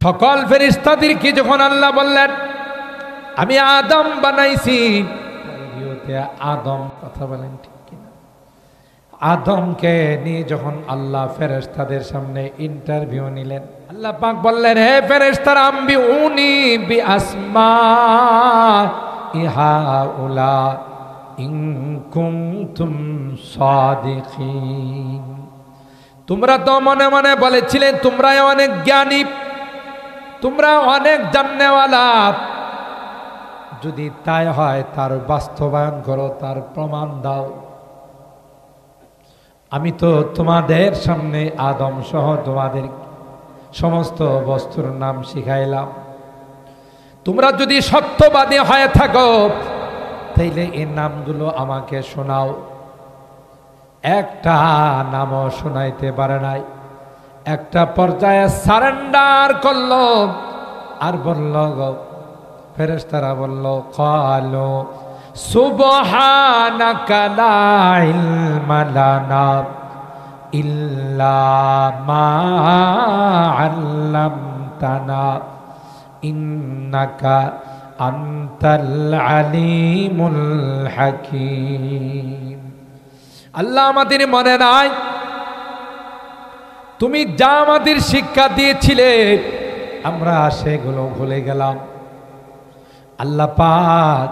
সকল ফেরেশতাদেরকে যখন আল্লাহ বললেন আমি আদম বানাইছি, আদম কথা বলেন ঠিক কিনা, আদমকে নিয়ে যখন আল্লাহ ফেরেশতাদের সামনে ইন্টারভিউ নিলেন, আল্লাহ পাক বললেন হে ফেরেশতারা আম্বিউনি বিআসমাই হাউলা ইন কুনতুম সাদিকিন। তোমরা তো মনে মনে বলেছিলে তোমরা অনেক জ্ঞানী, তোমরা অনেক জাননেওয়ালা, যদি তাই হয় তার বাস্তবায়ন করো, তার প্রমাণ দাও। আমি তো তোমাদের সামনে আদম সহ তোমাদের সমস্ত বস্তুর নাম শিখাইলাম, তোমরা যদি সত্যবাদী হয়ে থাকো তাইলে এই নামগুলো আমাকে শোনাও। একটা নামও শোনাইতে পারে নাই। একটা পর্যায়ে সারেন্ডার করলো আর বলল, ফেরেশতারা বলল ক্বালু সুবহানাকা লা ইলমা লানা ইল্লা মা আল্লামতানা ইন্নাকা আনতাল আলিমুল হাকীম। আল্লাহ আমাদের মনে নাই তুমি যা আমাদের শিক্ষা দিয়েছিলে আমরা সেগুলো ভুলে গেলাম। আল্লাহ পাক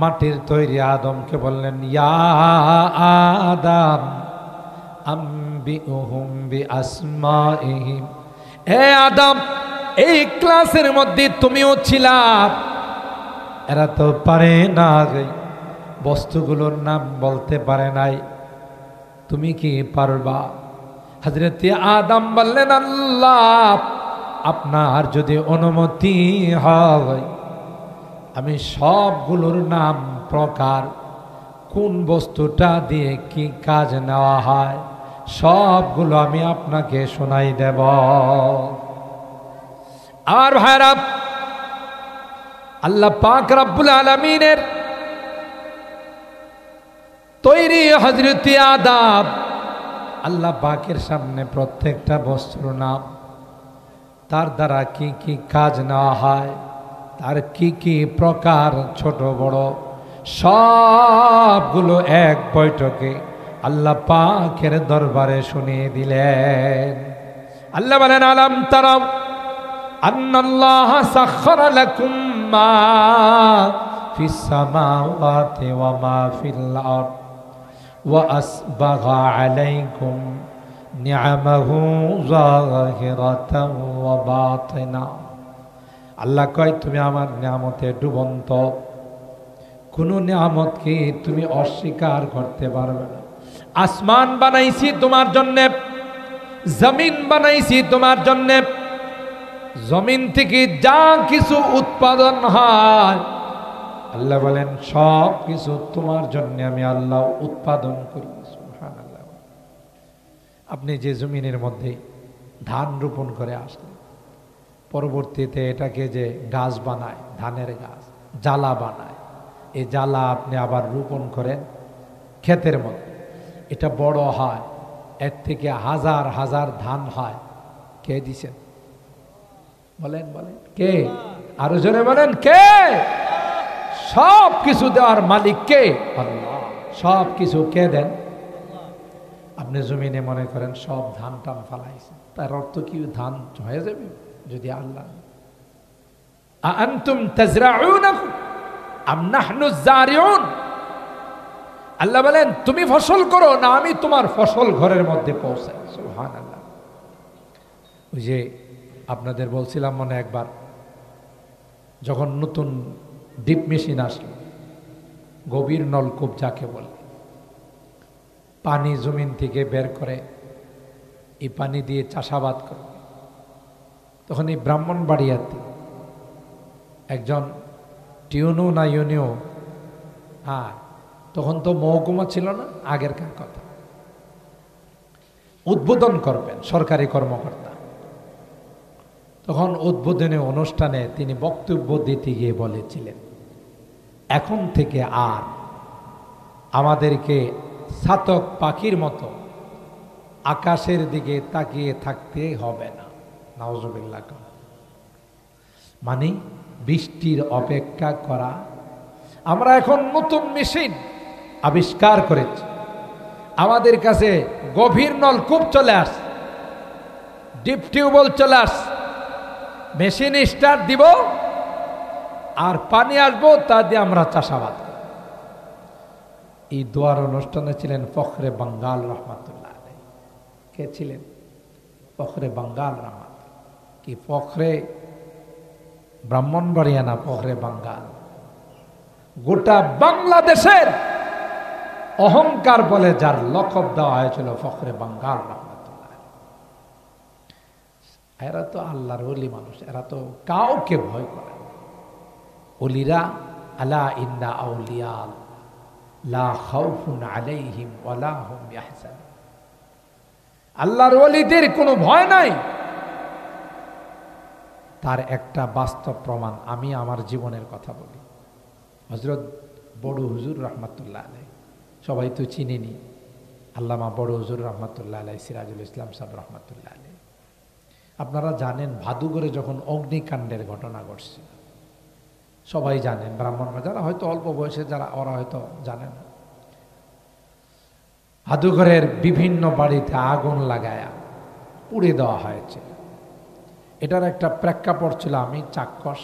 মাটির তৈরি আদমকে বললেন ইয়া আদম আম্বিউহুম বিআসমাইহিম। হে আদম, এই ক্লাসের মধ্যে তুমিও ছিলা, এরা তো পারে না, বস্তুগুলোর নাম বলতে পারে নাই, তুমি কি পারবা? হযরত আদম বললেন আল্লাহ আপনার যদি অনুমতি হয় আমি সবগুলোর নাম, প্রকার, কোন বস্তুটা দিয়ে কি কাজ নেওয়া হয় সবগুলো আমি আপনাকে শোনাই দেব। আর ভাইরা, আল্লাহ পাক রব্বুল আলামিনের তৈরি হযরত আদম, আল্লাহ পাকের সামনে প্রত্যেকটা বস্তুর নাম, তার দ্বারা কি কি কাজ নেওয়া হয়, তার কি কি প্রকার ছোট বড় সবগুলো এক বৈঠকে আল্লাহ পাকের দরবারে শুনিয়ে দিলেন। আল্লাহ বলেন আলাম তারাও আন্নাল্লাহ সাখখারা লাকুম মা ফিস সামাওয়াতি ওয়া মা ফিল আরদ ওয়া আসবাগা আলাইকুম নিআমাহু যাহিরাতাও ওয়া বাতিনা। আল্লাহ কয় তুমি আমার নিয়ামতে ডুবন্ত, কোনো নিয়ামত কি তুমি অস্বীকার করতে পারবে না। আসমান বানাইছি তোমার জন্যে, জমিন বানাইছি তোমার জন্যে, জমিন থেকে যা কিছু উৎপাদন হয় আল্লাহ বলেন সব কিছু তোমার জন্য আমি আল্লাহ উৎপাদন করি। সুবহানাল্লাহ। আপনি যে জমিনের মধ্যে ধান রোপণ করে আসলেন, পরবর্তীতে এটাকে যে গাছ বানায়, ধানের গাছ জ্বালা বানায়, এই জ্বালা আপনি আবার রোপণ করেন ক্ষেতের মধ্যে, এটা বড় হয়, এর থেকে হাজার হাজার ধান হয়, কে দিছেন? বলেন বলেন কে? আরো জোরে বলেন কে? সব কিছু দেওয়ার মালিক কে? আল্লাহ। সব কিছু কে দেন? আপনি জমিনে মনে করেন সব ধান টান ফালাইছেন, তার অর্থ কি ধান হয়ে যাবে? যদি আল্লাহ আনতুম তাজরাউনাহু আম নাহনু যারিউন, আল্লাহ বলেন তুমি ফসল করো না আমি তোমার ফসল ঘরের মধ্যে পৌঁছাই। সুবহানাল্লাহ। ওই যে আপনাদের বলছিলাম মনে একবার, যখন নতুন ডিপ মেশিন আসলো, গভীর নলকূপ যাকে বলে, পানি জমিন থেকে বের করে এই পানি দিয়ে চাষাবাদ করে, তখন এই ব্রাহ্মণবাড়িয়াতে একজন টিউনো না ইউনিও, হ্যাঁ তখন তো মহকুমা ছিল না, আগেরকার কথা, উদ্বোধন করবেন সরকারি কর্মকর্তা। তখন উদ্বোধনী অনুষ্ঠানে তিনি বক্তব্য দিতে গিয়ে বলেছিলেন এখন থেকে আর আমাদেরকে ছাতক পাখির মতো আকাশের দিকে তাকিয়ে থাকতে হবে না। নাউজুবিল্লাহ। মানে বৃষ্টির অপেক্ষা করা। আমরা এখন নতুন মেশিন আবিষ্কার করেছি, আমাদের কাছে গভীর নলকূপ চলে আস, ডিপ টিউবওয়েল চলে আস, মেশিন স্টার্ট দিব আর পানি আসবো, তা দিয়ে আমরা চাষাবাদ। এই দোয়ার অনুষ্ঠানে ছিলেন ফখরে বাঙ্গাল রহমাতুল্লাহ আলাইহি। কে ছিলেন? ফখরে বাঙ্গাল রহমাত। কি ফখরে ব্রাহ্মণবাড়িয়া না, ফখরে বাঙ্গাল। গোটা বাংলাদেশের অহংকার বলে যার লকব দেওয়া হয়েছিল ফখরে বাঙ্গাল রহমাতুল্লাহ। এরা তো আল্লাহর ওলি মানুষ, এরা তো কাউকে ভয় করে। ওলিরা আলা ইন্না আউলিয়া লা খাউফুন আলাইহিম ওয়ালা হুম ইয়াহজানুন। আল্লাহর ওলিদের কোনো ভয় নাই। তার একটা বাস্তব প্রমাণ আমি আমার জীবনের কথা বলি। হযরত বড় হুজুর রহমাতুল্লাহ আলাইহি, সবাই তো চিনেনি, আল্লামা বড় হুজুর রহমাতুল্লাহ আলাইহি, সিরাজুল ইসলাম সাহেব রহমাতুল্লাহ আলাইহি। আপনারা জানেন ভাদুগরে যখন অগ্নিকাণ্ডের ঘটনা ঘটছে, সবাই জানেন, ব্রাহ্মণ যারা হয়তো অল্প বয়সে যারা, ওরা হয়তো জানেন। জাদুঘরের বিভিন্ন বাড়িতে আগুন লাগায়া পুড়ে দেওয়া হয়েছে। এটার একটা প্রেক্ষাপট ছিল, আমি চাক্ষুষ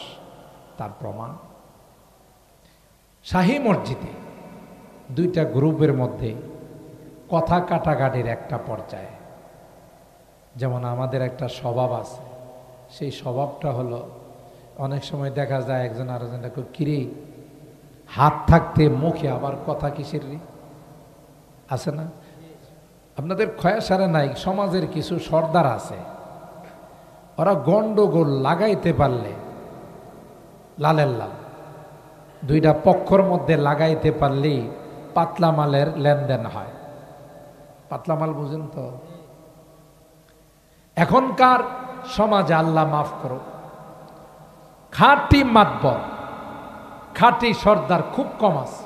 তার প্রমাণ। শাহী মসজিদে দুইটা গ্রুপের মধ্যে কথা কাটাকাটির একটা পর্যায়ে, যেমন আমাদের একটা স্বভাব আছে, সেই স্বভাবটা হলো অনেক সময় দেখা যায় একজন আরেকজনকে কিরে হাত থাকতে মুখে আবার কথা কিসের আছে না? আপনাদের খয়াসারে নাই, সমাজের কিছু সর্দার আছে, ওরা গন্ডগোল লাগাইতে পারলে লালের লাল, দুইটা পক্ষর মধ্যে লাগাইতে পারলেই পাতলা মালের লেনদেন হয়। পাতলা মাল বুঝেন তো? এখনকার সমাজে আল্লাহ মাফ করো, খাঁটি মাতবর খাঁটি সর্দার খুব কম আছে।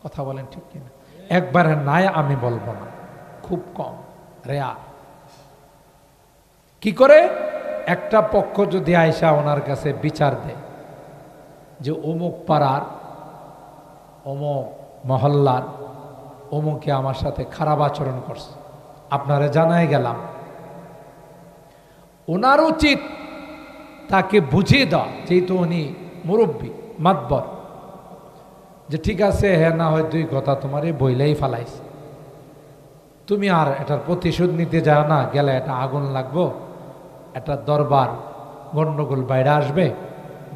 কথা বলেন ঠিক কিনা? একবারে নাই আমি বলবো না, খুব কম, রেয়ার। কি করে? একটা পক্ষ যদি আয়সা ওনার কাছে বিচার দেয় যে অমুক পাড়ার অমুক মহল্লার অমুকে আমার সাথে খারাপ আচরণ করছে, আপনারে জানাই গেলাম, ওনার উচিত তাকে বুঝিয়ে দেওয়া, যেহেতু উনি মুরব্বী মাতবর, যে ঠিক আছে, হ্যাঁ না হয় দুই কথা তোমার এই বইলেই ফালাইছে, তুমি আর এটার প্রতিশোধ নিতে যাও না, গেলে এটা আগুন লাগবো, এটা দরবার গন্ডগোল বাইরে আসবে,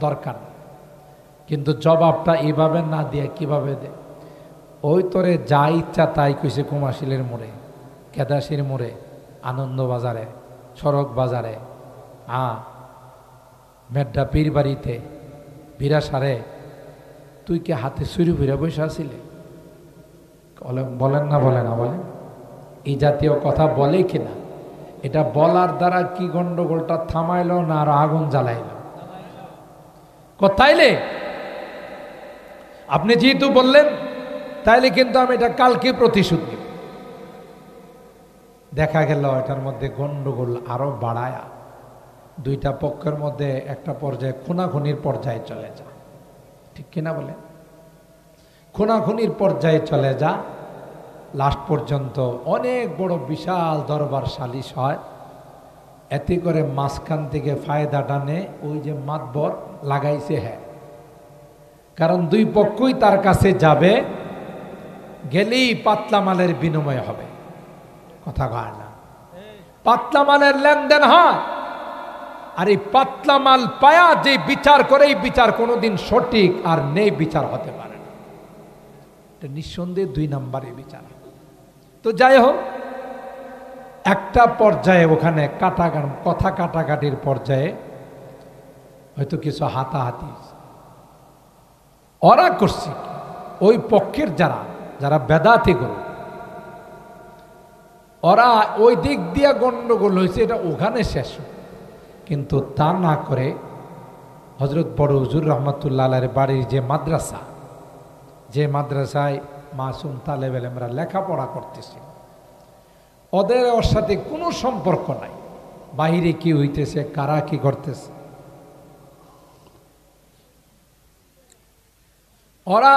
দরকার। কিন্তু জবাবটা এইভাবে না দিয়ে কিভাবে দে? ওই তোরে যা ইচ্ছা তাই কইছে কুমাশিলের মোড়ে, কেদাসির মোড়ে, আনন্দ বাজারে, সড়ক বাজারে, মেড্ডা পীর বাড়িতে, বিরাসারে, তুই কি হাতে ছুরি ফিরে বসে আসিলে? বলেন না, বলে না, বলেন? এই জাতীয় কথা বলে কিনা? এটা বলার দ্বারা কি গন্ডগোলটা থামাইল না আর আগুন জ্বালাইল? তাইলে আপনি যেহেতু বললেন, তাইলে কিন্তু আমি এটা কালকে প্রতিশোধ নিব। দেখা গেল এটার মধ্যে গন্ডগোল আরো বাড়ায়া দুইটা পক্ষের মধ্যে একটা পর্যায়ে খুনাখুনির পর্যায়ে চলে যা। ঠিক কিনা বলে? খুনাখুনির পর্যায়ে চলে যা, লাস্ট পর্যন্ত অনেক বড় বিশাল দরবার সালিশ হয়। এতে করে মাঝখান থেকে ফায়দা টানে ওই যে মাতবর লাগাইছে, হ্যাঁ, কারণ দুই পক্ষই তার কাছে যাবে, গেলেই পাতলা মালের বিনিময় হবে। কথা কয় না? পাতলা মালের লেনদেন হয়। আর এই পাতলা মাল পায়া যে বিচার করে, এই বিচার কোনোদিন সঠিক আর নেই বিচার হতে পারে না। এটা নিঃসন্দেহে 2 নম্বরে বিচার। তো যাই হোক, একটা পর্যায়ে ওখানে কথা কাটাকাটির পর্যায়ে হয়তো কিছু হাতাহাতি ওরা করছে। ওই পক্ষের যারা বেদাতি করো, ওরা ওই দিক দিয়ে গন্ডগোল হয়েছে, এটা ওখানে শেষ। কিন্তু তা না করে হযরত বড় হুজুর রহমাতুল্লাহ আলাইহির বাড়ির যে মাদ্রাসা, যে মাদ্রাসায় মাসুম তালেব ইলমরা লেখাপড়া করতেছে, ওর সাথে কোনো সম্পর্ক নাই। বাহিরে কি হইতেছে, কারা কি করতেছে, ওরা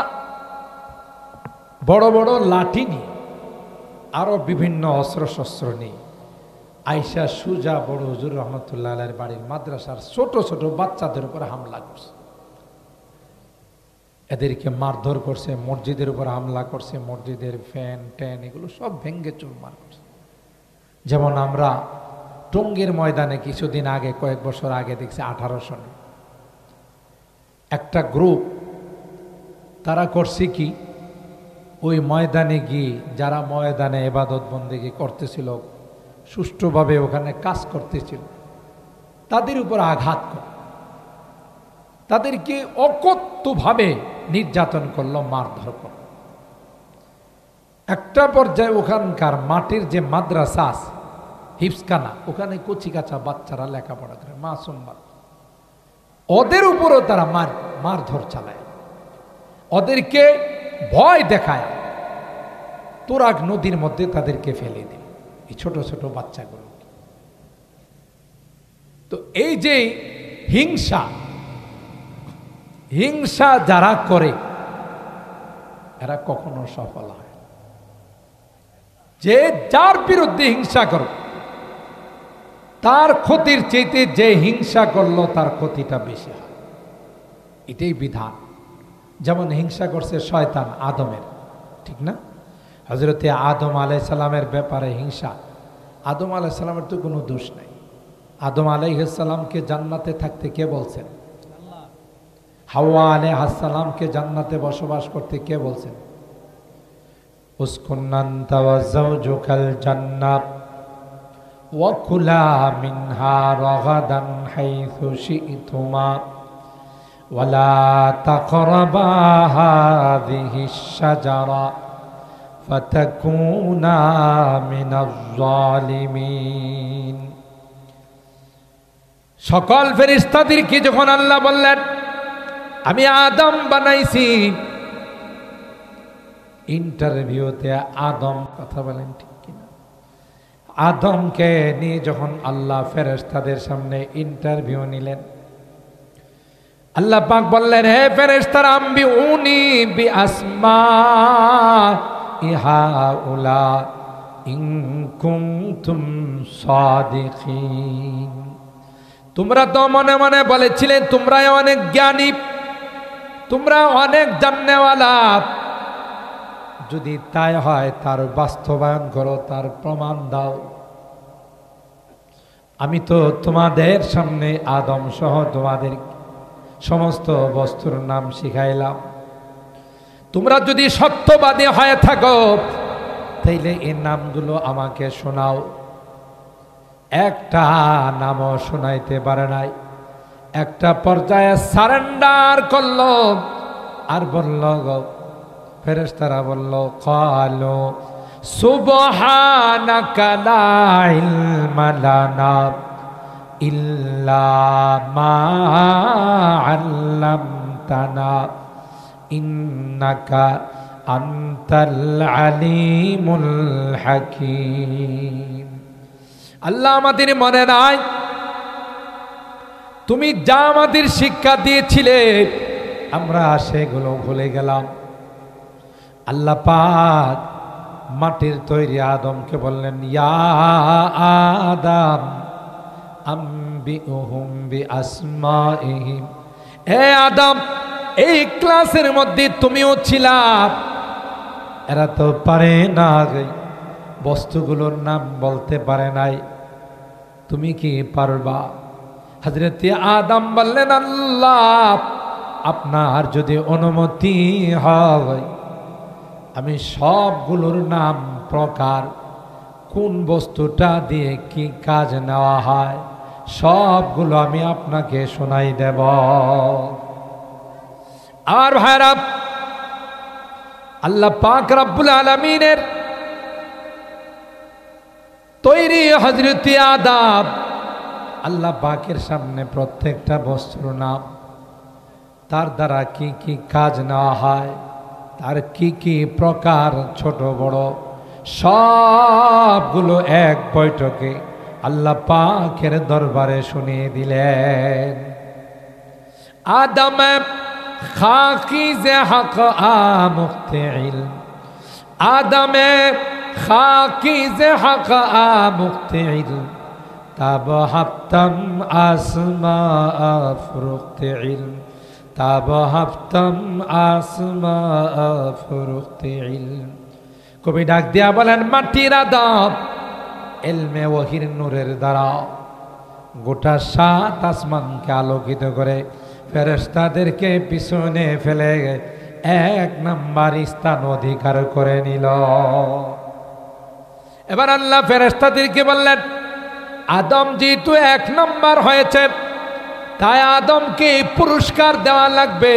বড় বড় লাঠি নিয়ে আরো বিভিন্ন অস্ত্র শস্ত্র নিয়ে আয়েশা সুজা বড় হুজুর রহমতুল্লাহ আলাইহির বাড়ির মাদ্রাসার ছোট ছোট বাচ্চাদের উপর হামলা করছে, এদেরকে মারধর করছে, মসজিদের উপর হামলা করছে, মসজিদের ফ্যান ট্যান এগুলো সব ভেঙ্গে চুরমার করছে। যেমন আমরা টঙ্গীর ময়দানে কিছুদিন আগে, কয়েক বছর আগে দেখছি 18 সনে একটা গ্রুপ তারা করছে কি, ওই ময়দানে গিয়ে যারা ময়দানে ইবাদত বন্দেগী করতেছিল, সুষ্ঠুভাবে ওখানে কাজ করতেছিল, তাদের উপর আঘাত করে তাদেরকে অকথ্যভাবে নির্যাতন করলো, মারধর করলো। একটা পর্যায়ে ওখানকার মাটির যে মাদ্রাসা আছে হিফসখানা, ওখানে কচিকাচা বাচ্চারা লেখাপড়া করে, মাসুম বাচ্চা, ওদের উপরও তারা মারধর চালায়, ওদেরকে ভয় দেখায়, তুরাগ নদীর মধ্যে তাদেরকে ফেলে দিল, এই ছোট ছোট বাচ্চাগুলো। তো এই যে হিংসা হিংসা যারা করে এরা কখনো সফল হয়। যে যার বিরুদ্ধে হিংসা করে তার ক্ষতির চাইতে যে হিংসা করলো তার ক্ষতিটা বেশি হয়, এটাই বিধান। যেমন হিংসা করছে শয়তান আদমের, ঠিক না? হযরতে আদম আলাইহিস সালামের ব্যাপারে হিংসা। আদম আলাইহিস সালামের তো কোনো দোষ নাই। আদম আলাইহিস সালামকে জান্নাতে থাকতে কে বলছেন? আল্লাহ। হাওয়া আলাইহিস সালামকে জান্নাতে বসবাস করতে কে বলছেন? উসকুন আনতা ওয়া যাওজুকাল জান্নাহ ওয়া কুলা মিনহা রাগাদান হাইসু শি'তুমা ওয়া লা তাকরাবা হাযিহিশ শাজারা ফাতাকুনা মিনাজ জালিমিন। সকল ফেরেশতাদেরকে যখন আল্লাহ বললেন আমি আদম বানাইছি, ইন্টারভিউতে আদম, কথা বলেন ঠিক কিনা, আদমকে নিয়ে যখন আল্লাহ ফেরেশতাদের সামনে ইন্টারভিউ নিলেন, আল্লাহ পাক বললেন হে ফেরেশতারা আম্বিউনি বিআসমাই হাউলা ইন কুনতুম সাদিকিন। তোমরা তো মনে মনে বলেছিলে তোমরা অনেক জ্ঞানী, তোমরা অনেক জাননেওয়ালা, যদি তাই হয় তার বাস্তবায়ন করো, তার প্রমাণ দাও। আমি তো তোমাদের সামনে আদম সহ তোমাদের সমস্ত বস্তুর নাম শিখাইলাম, তোমরা যদি সত্যবাদী হয়ে থাকো তাইলে এই নামগুলো আমাকে শোনাও। একটা নামও শোনাইতে পারে নাই। একটা পর্যায়ে সারেন্ডার করলো আর বলল, ফেরেশতারা বলল ক্বালু সুবহানাকা লা ইলমা লানা ইল্লা মা আল্লামতানা ইন্নাকা আনতাল আলিমুল হাকীম। আল্লাহ আমাদের মনে নাই তুমি যা আমাদের শিক্ষা দিয়েছিলে আমরা সেগুলো ভুলে গেলাম। আল্লাহ পাক মাটির তৈরি আদমকে বললেন ইয়া আদম আম্বিউহুম বিআসমাইহিম। হে আদম, এই ক্লাসের মধ্যে তুমিও ছিলা, এরা তো পারে না, বস্তুগুলোর নাম বলতে পারে নাই, তুমি কি পারবা? হযরত আদম বললেন আল্লাহ আপনার যদি অনুমতি হয় আমি সবগুলোর নাম, প্রকার, কোন বস্তুটা দিয়ে কি কাজ নেওয়া হয় সবগুলো আমি আপনাকে শোনাই দেব। আর ভাইরা, আল্লাহ পাক রব্বুল আলামিনের তৈরি হযরত আদম, আল্লাহ পাকের সামনে প্রত্যেকটা বস্তুর নাম, তার দ্বারা কি কি কাজ নেওয়া হয়, তার কি কি প্রকার ছোট বড় সবগুলো এক বৈঠকে আল্লাহ পাকের দরবারে শুনিয়ে দিলেন। আদম খাকিজ হক আমুক্তিল আদমে খাকিজ হক আমুক্তিল তাব হাফতম আসমা ফুরুক্তিল তাব হাফতম আসমা ফুরুক্তিল। কবি ডাক দিয়া বলেন মাটির আদম ইলমে ওহির নূরের দ্বারা গোটা সাত আসমানকে আলোকিত করে ফেরেশতাদেরকে পিছনে ফেলে এক নাম্বার স্থান অধিকার করে নিল। এবার আল্লাহ ফেরেশতাদেরকে বললেন আদম যেহেতু এক নাম্বার হয়েছে তাই আদমকে পুরস্কার দেওয়া লাগবে।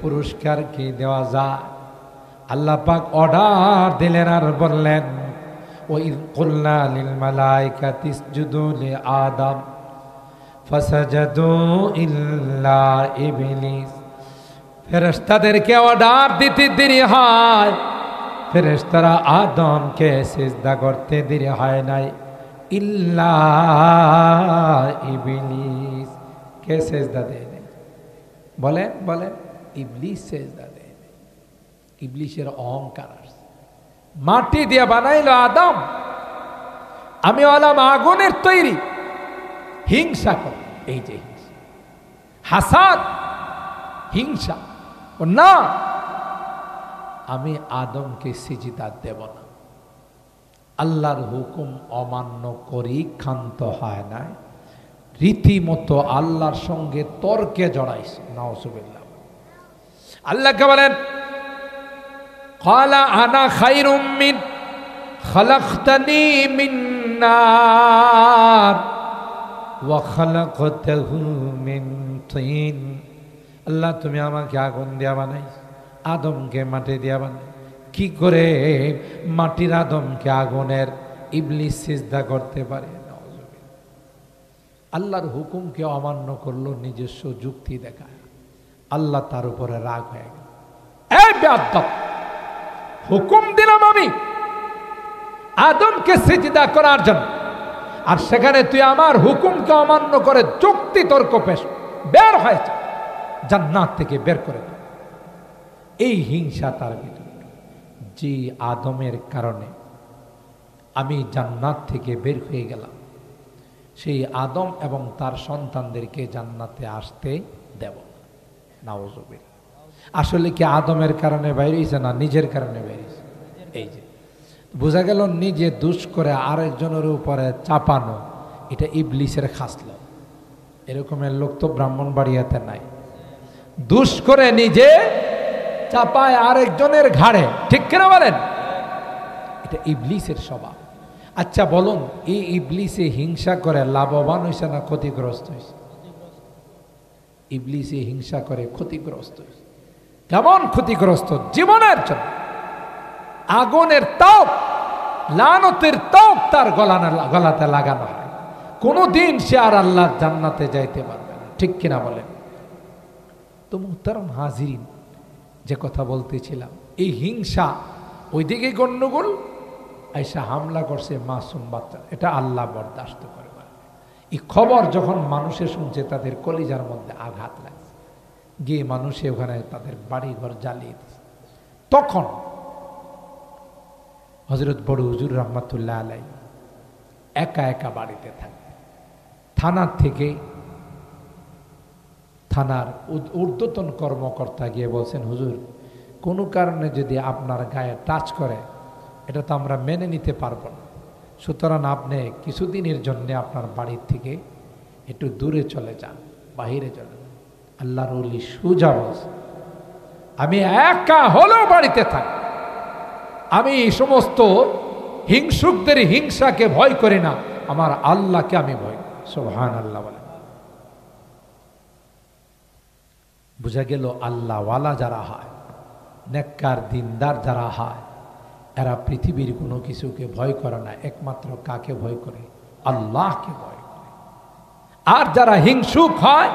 পুরস্কার কি দেওয়া যায়? আল্লাহ পাক অর্ডার দিলেন আর বললেন ওয়াইয কুলনা লিল মালাইকাতি ইসজুদু লি আদম ফাসাজাদু ইল্লা ইবলিস। ফেরেশতাদেরকে অর্ডার দিতে দেরি হয়, ফেরেশতারা আদমকে সিজদা করতে দেরি হয় নাই, ইল্লা ইবলিস কে সিজদা দেয় নাই? বলেন বলেন, ইবলিস সিজদা দেয় নাই। ইবলিসের অহংকার আছে, মাটি দিয়ে বানাইলো আদম, আমি হলাম আগুনের তৈরি, হিংসা কর, এই যে হিংসা, হাসাদ, হিংসা, না আমি আদমকে সিজদা দেব না। আল্লাহর হুকুম অমান্য করি ক্ষান্ত হয় না, রীতিমতো আল্লাহর সঙ্গে তর্কে জড়াইছে। নাউজুবিল্লাহ। আল্লাহকে বলেন ক্বালা আনা খায়রুম মিন খালাকতানি মিন নার ওয়া খালাকতাহু মিন তিন। আল্লাহ তুমি আমাকে আগুন দিয়া বানাইছ, আদমকে মাটি দিয়া বানাই, কি করে মাটির আদমকে আগুনের ইবলিস সিজদা করতে পারে? আল্লাহর হুকুমকে অমান্য করলো, নিজস্ব যুক্তি দেখায়, আল্লাহ তার উপরে রাগ হয়ে গেল। এই বেয়াদব, হুকুম দিলাম আমি আদমকে সিজদা করার জন্য, আর সেখানে তুই আমার হুকুমকে অমান্য করে যুক্তি তর্ক পেশ, বের হয়েছে জান্নাত থেকে বের করে দেয়। এই হিংসা তার ভিতরে, যে আদমের কারণে আমি জান্নাত থেকে বের হয়ে গেলাম, সেই আদম এবং তার সন্তানদেরকে জান্নাতে আসতে দেব না। নাউজুবিল্লাহ। আসলে কি আদমের কারণে বাইরে হয়েছে না নিজের কারণে বাইরে হয়েছে? এই যে বোঝা গেল নিজে দুষ করে আরেকজনের উপরে চাপানো, এটা ইবলিসের খাসলত। এরকমের লোক তো ব্রাহ্মণবাড়িয়াতে নাই। দুষ করে নিজে চাপায় আরেকজনের ঘাড়ে, ঠিক কিনা বলেন? এটা ইবলিসের স্বভাব। আচ্ছা বলুন, এই ইবলিসে হিংসা করে লাভবান হয়েছে না ক্ষতিগ্রস্ত হয়েছে? ইবলিসে হিংসা করে ক্ষতিগ্রস্ত হয়েছে। কেমন ক্ষতিগ্রস্ত? জীবনের জন্য আগুনের তাপ, লানতের তাপ তার গলাতে লাগানো হয়, কোনদিন সে আর আল্লাহর জান্নাতে যাইতে পারবে না, ঠিক কিনা বলেন? তো মুহতারাম হাজিরিন, যে কথা বলতেছিলাম, এই হিংসা ওইদিকে গন্ডগোল, আইসা হামলা করছে মাসুম বাচ্চা, এটা আল্লাহ বরদাস্ত করে না। এই খবর যখন মানুষে শুনছে, তাদের কলিজার মধ্যে আঘাত লাগছে, গিয়ে মানুষে ওখানে তাদের বাড়ি ঘর জ্বালিয়ে দিচ্ছে। তখন হযরত বড় হুজুর রহমাতুল্লাহ আলাই একা একা বাড়িতে থাকে। থানার থেকে থানার ঊর্ধ্বতন কর্মকর্তা গিয়ে বলছেন, হুজুর কোনো কারণে যদি আপনার গায়ে টাচ করে, এটা তো আমরা মেনে নিতে পারবো না, সুতরাং আপনি কিছুদিনের জন্য আপনার বাড়ির থেকে একটু দূরে চলে যান, বাহিরে চলে যান। আল্লাহর ওলি সুজা বলছে, আমি একা হলেও বাড়িতে থাকি, আমি এই সমস্ত হিংসুকদের হিংসাকে ভয় করি না, আমার আল্লাহকে আমি ভয় করি। সুবহানাল্লাহ বলেন। বুঝা গেল আল্লাহওয়ালা যারা হয়, নেককার দিনদার যারা হয়, এরা পৃথিবীর কোনো কিছুকে ভয় করে না, একমাত্র কাকে ভয় করে? আল্লাহকে ভয় করে। আর যারা হিংসুক হয়,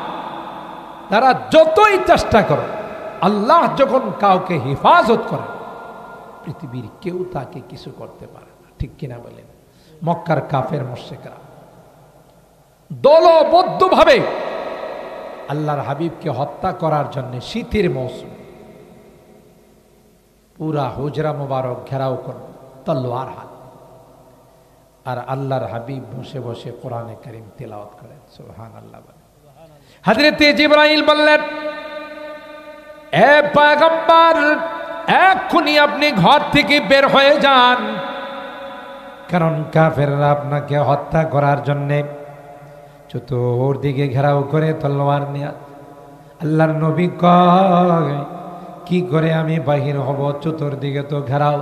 তারা যতই চেষ্টা করে, আল্লাহ যখন কাউকে হেফাজত করে, পৃথিবীর কেউ তাকে কিছু করতে পারে না, ঠিক কিনা বলেন? মক্কার কাফের মুশরিকরা দলবদ্ধভাবে আল্লাহর হাবিবকে হত্যা করার জন্য শীতের মৌসুম পুরা হুজরা মুবারক ঘেরাও করল তলোয়ার হাত, আর আল্লাহর হাবিব বসে বসে কোরআনে কারীম তিলাওয়াত করেন। সুবহানাল্লাহ। হযরত জিবরাইল বললেন, এ পয়গম্বর, এক্ষুনি আপনি ঘর থেকে বের হয়ে যান, কারণ কাফেররা আপনাকে হত্যা করার জন্য চতুর্দিকে ঘেরাও করে তলোয়ার নিয়ে। আল্লাহর নবী কয়, কি করে আমি বাহির হব? চতুর্দিকে তো ঘেরাও,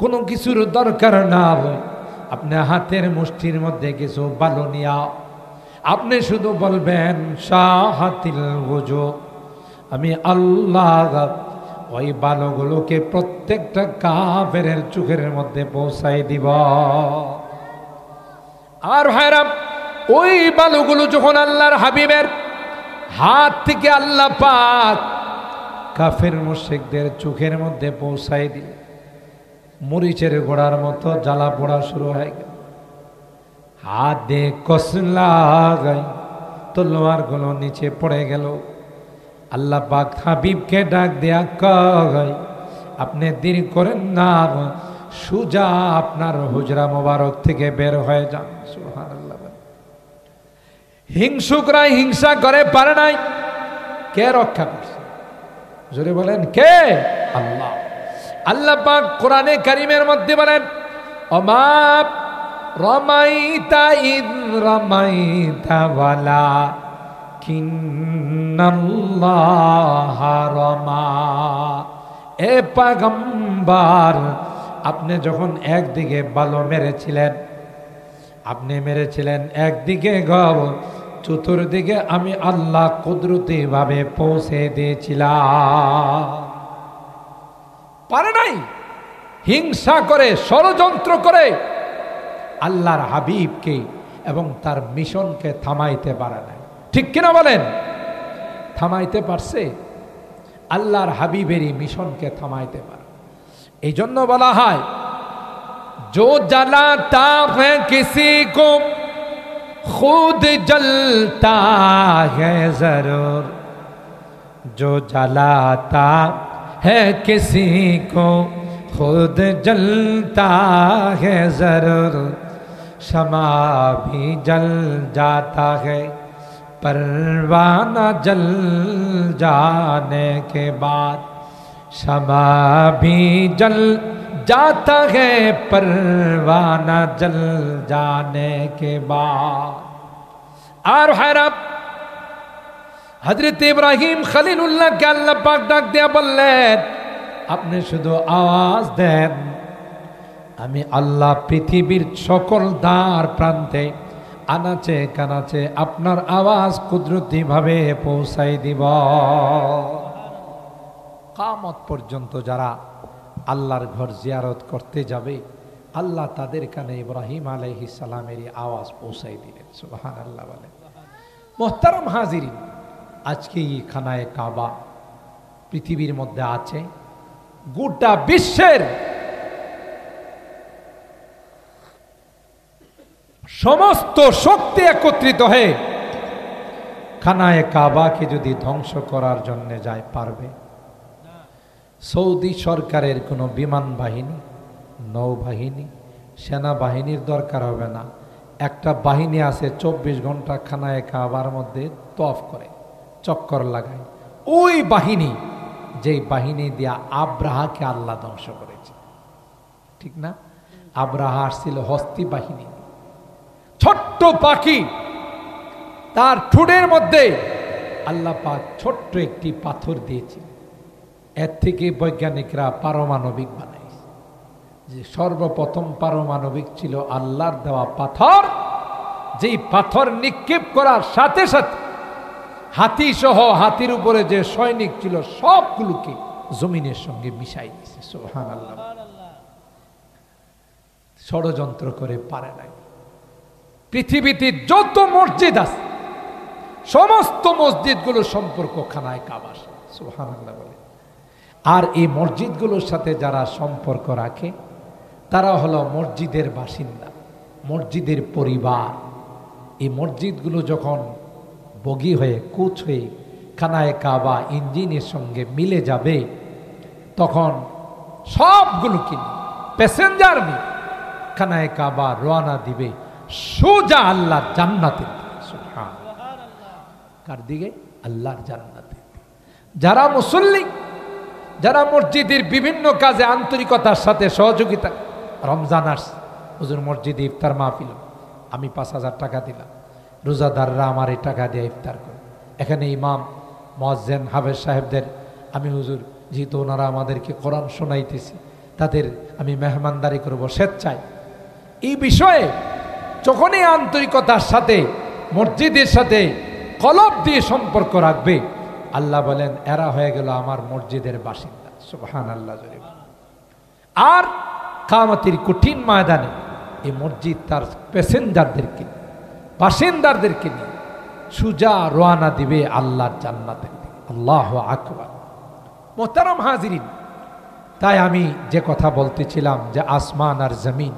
কোনো কিছুর দরকার না, আপনি হাতের মুষ্টির মধ্যে কিছু বালু নিয়া আপনি শুধু বলবেন শাহাতিল ওযু, আমি আল্লাহ ওই বালুগুলোকে প্রত্যেকটা কাফেরের চোখের মধ্যে পৌঁছাই দিব। আর ভাইরা, ওই বালুগুলো যখন আল্লাহর হাবিবের হাত থেকে আল্লাহ পাক কাফের মুশরিকদের চোখের মধ্যে পৌঁছাই দিল, মরিচের গোড়ার মতো জ্বালা পোড়া শুরু হয়ে গেল। হাত দিয়ে কসলা গাই তলোয়ার গুলো নিচে পড়ে গেল। আল্লাহ পাক হাবিবকে ডাক দেয়া কয়, আপনি দেরি করেন না, সুজা আপনার হুজরা মোবারক থেকে বের হয়ে যান। সুবহানাল্লাহ। হিংসুকরা হিংসা করে পারে নাই, কে রক্ষা করছে? জোরে বলেন, কে? আল্লাহ। আল্লাহ পাক কোরআনে কারীমের মধ্যে বলেন, ওমা রমাইতা ইদ রমাইতা ওয়ালাকিন্নাল্লাহ রমা। এ পয়গম্বর, আপনি যখন একদিকে বালু মেরেছিলেন, আপনি মেরেছিলেন একদিকে গব, চতুর্দিকে আমি আল্লাহ কুদরতি ভাবে পৌঁছে দিয়েছিলাম। পারে নাই, হিংসা করে ষড়যন্ত্র করে আল্লাহর হাবিবকে এবং তার মিশনকে থামাইতে পারে নাই। ঠিক কিনা বলেন? থামাইতে পারছে? আল্লাহর হাবিবেরই মিশনকে থামাইতে পারে। এই জন্য বলা হয়, जो जलाता है किसी को खुद जलता है जरूर, जो जलाता है किसी को खुद जलता है जरूर, शमा भी जल जाता है परवाना जल जाने के बाद, शमा भी जल जाता है परवाना जल जाने के बाद। और हैरत हजरत इब्राहिम खलीलुल्लाह के अल्लाह पाक डाक दिया বললেন, আপনি শুধু আওয়াজ দেন, আমি আল্লাহ পৃথিবীর সকল দ্বার প্রান্তে আনাচে কানাচে আপনার আওয়াজ কুদরতি ভাবে পৌঁছাই দিব। কিয়ামত পর্যন্ত যারা আল্লাহর ঘর জিয়ারত করতে যাবে, আল্লাহ তাদের কানে ইব্রাহিম আলাইহিস সালামেরই আওয়াজ পৌঁছাই দিলেন। সুবহানাল্লাহ বলে। মুহতারাম হাজিরিন, আজকে এই খানায়ে কাবা পৃথিবীর মধ্যে আছে, গোটা বিশ্বের সমস্ত শক্তি একত্রিত হয়ে খানায়ে কাবাকে যদি ধ্বংস করার জন্য যায়, পারবে? সৌদি সরকারের কোনো বিমান বাহিনী, নৌবাহিনী, সেনাবাহিনীর দরকার হবে না। একটা বাহিনী আছে 24 ঘন্টা খানায়ে কাবার মধ্যে তওয়াফ করে, চক্কর লাগায়। ওই বাহিনী, যেই বাহিনী দিয়া আব্রাহাকে আল্লাহ ধ্বংস করেছে, ঠিক না? আব্রাহা আসছিল হস্তি বাহিনী, ছোট্ট পাখি, তার ঠোঁটের মধ্যে আল্লাহ পাক ছোট্ট একটি পাথর দিয়েছিল। এর থেকে বৈজ্ঞানিকরা পারমাণবিক বানাইছে। যে সর্বপ্রথম পারমাণবিক ছিল আল্লাহর দেওয়া পাথর, যেই পাথর নিক্ষেপ করার সাথে সাথে হাতি সহ হাতির উপরে যে সৈনিক ছিল সবগুলোকে জমিনের সঙ্গে মিশাই দিয়েছে। সুবহানাল্লাহ। ষড়যন্ত্র করে পারে নাই। পৃথিবীতে যত মসজিদ আছে, সমস্ত মসজিদগুলো সম্পর্ক খানায়ে কাবার সাথে। সুবহানাল্লাহ বলে। আর এই মসজিদগুলোর সাথে যারা সম্পর্ক রাখে, তারা হলো মসজিদের বাসিন্দা, মসজিদের পরিবার। এই মসজিদগুলো যখন বগি হয়ে কুচ হয়ে খানায়ে কাবা ইঞ্জিনের সঙ্গে মিলে যাবে, তখন সবগুলো কিনে প্যাসেঞ্জার নিয়ে খানায়ে কাবা রওনা দিবে সোজা আল্লাহর জান্নাতে। কার দিকে? আল্লাহর জান্নাতে। যারা মুসল্লি, যারা মসজিদের বিভিন্ন কাজে আন্তরিকতার সাথে সহযোগিতা, রমজান আসছে, হুজুর মসজিদে ইফতার মাহফিল, আমি 5,000 টাকা দিলাম, রোজাদাররা আমার এই টাকা দিয়ে ইফতার করে, এখানে ইমাম মুয়াজ্জিন হাফেজ সাহেবদের আমি হুজুর যেহেতু ওনারা আমাদেরকে কোরআন শোনাইতেছি, তাদের আমি মেহমানদারি করবো স্বেচ্ছায়। এই বিষয়ে যখনই আন্তরিকতার সাথে মসজিদের সাথে কলব দিয়ে সম্পর্ক রাখবে, আল্লাহ বলেন এরা হয়ে গেল আমার মসজিদের বাসিন্দা। সুবহানাল্লাহ। আর কিয়ামতের কঠিন ময়দানে এই মসজিদ তার প্যাসেঞ্জারদেরকে, বাসিন্দাদেরকে নিয়ে সুজা রওনা দিবে আল্লাহর জান্নাতে। আল্লাহু আকবার। মোহতারাম হাজিরিন, তাই আমি যে কথা বলতেছিলাম যে আসমান আর জমিন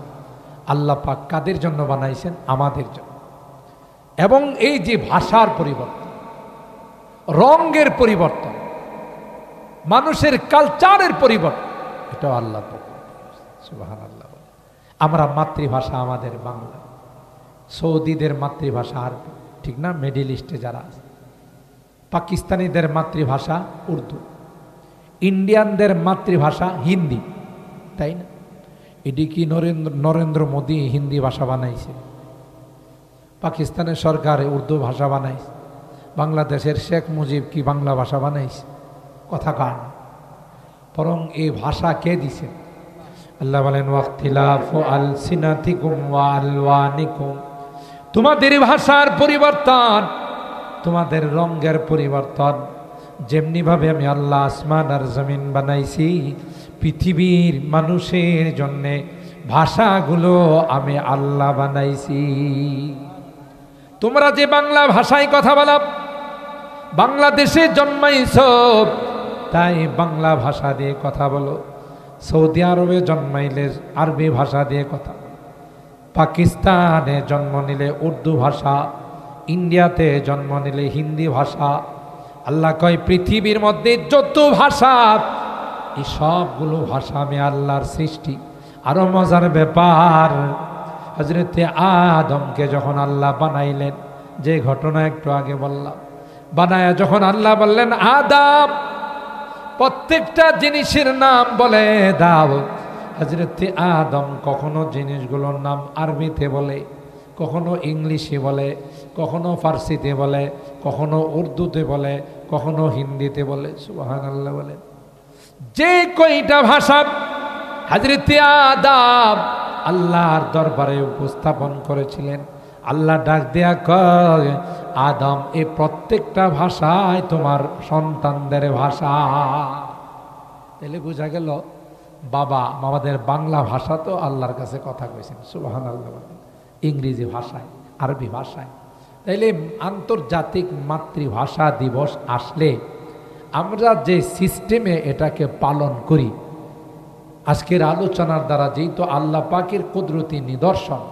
আল্লাহ পাক কাদের জন্য বানাইছেন? আমাদের জন্য। এবং এই যে ভাষার পরিবর্তন, রঙের পরিবর্তন, মানুষের কালচারের পরিবর্তন, এটাও আল্লাহর পক্ষ থেকে। সুবহানাল্লাহ। আমরা মাতৃভাষা আমাদের বাংলা, সৌদিদের মাতৃভাষা আরবি, ঠিক না? মিডল ইস্টে যারা আছে, পাকিস্তানিদের মাতৃভাষা উর্দু, ইন্ডিয়ানদের মাতৃভাষা হিন্দি, তাই না? এটি কি নরেন্দ্র মোদী হিন্দি ভাষা বানাইছে? পাকিস্তানের সরকার উর্দু ভাষা বানাইছে? বাংলাদেশের শেখ মুজিব কি বাংলা ভাষা বানাইছে? কথা কান। বরং এই ভাষা কে দিছে? আল্লাহ বলেন ওয়াখতিলাফু আলসিনাতিকুম ওয়া আলওয়ানিকুম, তোমাদের ভাষার পরিবর্তন, তোমাদের রঙের পরিবর্তন। যেমনি ভাবে আমি আল্লাহ আসমান আর জমিন বানাইছি, পৃথিবীর মানুষের জন্য ভাষাগুলো আমি আল্লাহ বানাইছি। তোমরা যে বাংলা ভাষায় কথা বলো, বাংলাদেশে জন্মাইছ তাই বাংলা ভাষা দিয়ে কথা বলো, সৌদি আরবে জন্মাইলে আরবি ভাষা দিয়ে কথা বলো, পাকিস্তানে জন্ম নিলে উর্দু ভাষা, ইন্ডিয়াতে জন্ম নিলে হিন্দি ভাষা। আল্লাহ কয় পৃথিবীর মধ্যে যত ভাষা, এই সবগুলো ভাষা আমি আল্লাহর সৃষ্টি। আরো মজার ব্যাপার, হযরতে আদমকে যখন আল্লাহ বানাইলেন, যে ঘটনা একটু আগে বললাম, বানায়া যখন আল্লাহ বললেন আদম প্রত্যেকটা জিনিসের নাম বলে দাও, হযরতে আদম কখনো জিনিসগুলোর নাম আরবিতে বলে, কখনো ইংলিশে বলে, কখনো ফার্সিতে বলে, কখনো উর্দুতে বলে, কখনো হিন্দিতে বলে। সুবহানাল্লাহ বলে। যে কয়টা ভাষা হযরতে আদম আল্লাহর দরবারে উপস্থাপন করেছিলেন, আল্লাহ ডাক দেয়া কয় আদম এই প্রত্যেকটা ভাষায় তোমার সন্তানদের ভাষা। তাহলে বোঝা গেল বাবা আমাদের বাংলা ভাষা তো আল্লাহর কাছে কথা কইছেন। সুবহানাল্লাহ। ইংরেজি ভাষায়, আরবি ভাষায়। তাইলে আন্তর্জাতিক মাতৃভাষা দিবস আসলে আমরা যে সিস্টেমে এটাকে পালন করি, আজকের আলোচনার দ্বারা যেহেতু আল্লাহ পাকের কুদরতি নিদর্শন,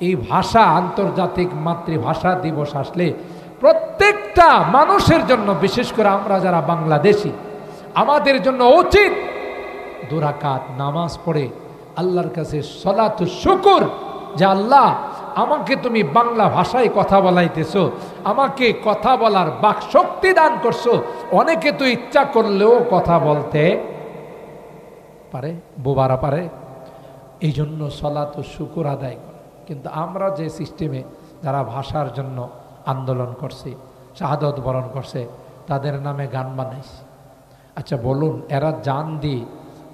এই ভাষা আন্তর্জাতিক মাতৃভাষা দিবস আসলে প্রত্যেকটা মানুষের জন্য, বিশেষ করে আমরা যারা বাংলাদেশি, আমাদের জন্য উচিত 2 রাকাত নামাজ পড়ে আল্লাহর কাছে সলাতু শুকর, যে আল্লাহ আমাকে তুমি বাংলা ভাষায় কথা বলাইতেছো, আমাকে কথা বলার বাক শক্তি দান করছো। অনেকে তো ইচ্ছা করলেও কথা বলতে পারে, বোবারা পারে, এই জন্য সলাতু শুকর আদায় করে। কিন্তু আমরা যে সিস্টেমে যারা ভাষার জন্য আন্দোলন করছে, শাহাদত বরণ করছে, তাদের নামে গান বানাইছে। আচ্ছা বলুন, এরা জান দিয়ে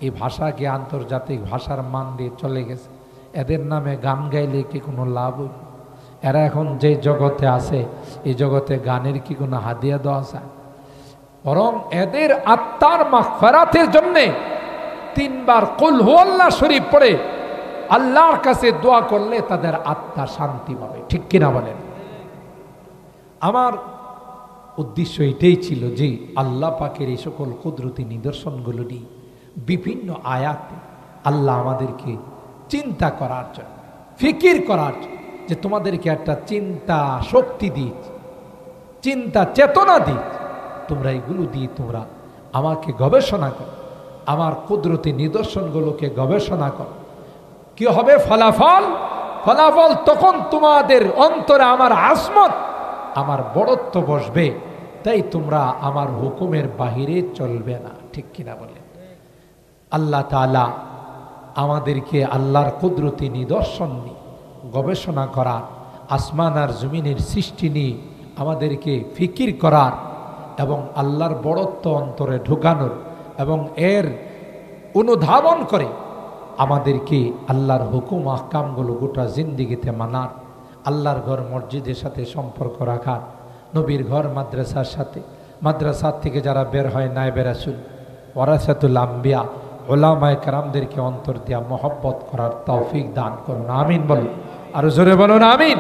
এই ভাষাকে আন্তর্জাতিক ভাষার মান দিয়ে চলে গেছে, এদের নামে গান গাইলে কি কোনো লাভ? এরা এখন যে জগতে আছে, এই জগতে গানের কি কোনো হাদিয়া দেওয়া যায়? বরং এদের আত্মার মাগফিরাতের জন্যে 3 বার কুল হুয়াল্লাহ শরীফ পড়ে আল্লাহর কাছে দোয়া করলে তাদের আত্মা শান্তি পাবে। ঠিক কিনা বলেন? আমার উদ্দেশ্য এটাই ছিল যে আল্লাহ পাকের এই সকল কুদরতি নিদর্শনগুলো নিয়ে বিভিন্ন আয়াতে আল্লাহ আমাদেরকে চিন্তা করার জন্য, ফিকির করার জন্য, যে তোমাদেরকে একটা চিন্তা শক্তি দিয়েছে, চিন্তা চেতনা দিয়ে তোমরা এগুলো দিয়ে তোমরা আমাকে গবেষণা করো, আমার কুদরতি নিদর্শনগুলোকে গবেষণা করো। কি হবে ফলাফল? ফলাফল তখন তোমাদের অন্তরে আমার আসমত, আমার বড়ত্ব বসবে। তাই তোমরা আমার হুকুমের বাহিরে চলবে না। ঠিক কিনা বলেন? আল্লাহ তাআলা আমাদেরকে আল্লাহর কুদরতি নিদর্শন নিয়ে গবেষণা করার, আসমান আর জমিনের সৃষ্টি নিয়ে আমাদেরকে ফিকির করার এবং আল্লাহর বড়ত্ব অন্তরে ঢুকানোর এবং এর অনুধাবন করে আমাদেরকে আল্লাহর হুকুম আহকামগুলো গোটা জিন্দিগিতে মানার, আল্লাহর ঘর মসজিদের সাথে সম্পর্ক রাখার, নবীর ঘর মাদ্রাসার সাথে, মাদ্রাসার থেকে যারা বের হয় নায়েবে রাসূল ওয়ারাসাতুল আম্বিয়া ওলামায়ে কেরামদেরকে অন্তর দিয়া মহব্বত করার তৌফিক দান করুন। আমিন বলুন, আরো জোরে বলুন আমিন।